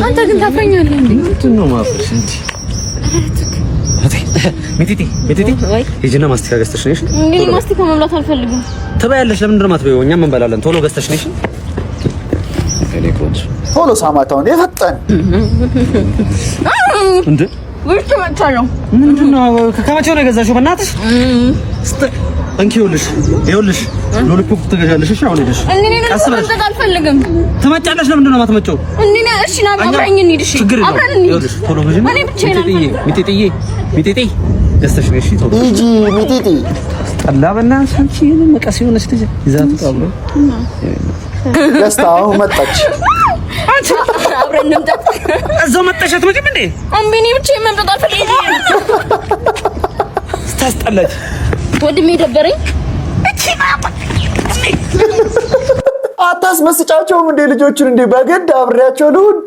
አንተ ግን ታፈኛለህ እንዴ? ምንድን ነው ማፍረሽ እንጂ? ሚጢጢ ሂጂና ማስቲካ ገዝተሽ ነሽ። እንዴ ማስቲካ መብላት አልፈልግም። ትበያለሽ። ለምንድን ነው የማትበይው? እኛም እንበላለን። ቶሎ ገዝተሽ ነሽ። እኔ ቆንጆ ቶሎ ሳማታውን የፈጠን እንዴ ወይስ ተመቻለሁ? ምንድን ነው ከመቼው ነው የገዛሽው? በእናትሽ እንኪ ይኸውልሽ ሎሊፖፕ ትገዣለሽ። እሺ አሁን ሄደሽ ቀስ ብለሽ አልፈልግም። ትመጫለሽ። ለምንድን ነው የማትመጪው? እሺ ና አብረኝ እንሂድ። እሺ አብረን እንሂድ። ይኸውልሽ ቶሎ ገዢ። ሚጢጢ ገዝተሽ ነሽ። ቶሎ ሂጂ ሚጢጢ ጠላ በእናትሽ አንቺ መቀስ የሆነች ልጅ ይዛት ታብሎ ገዝታው መጣች። አንቺ አብረን እንምጣ። እዛው መጣሽ አትመጪም እንዴ? እምቢ ብቻዬን መምጣት አልፈልግም። ስታስጠላች ወድሜ ደበረኝ። አታስመስጫቸውም እንዴ ልጆቹን? እንዴ በግድ አብሬያቸው ልሁን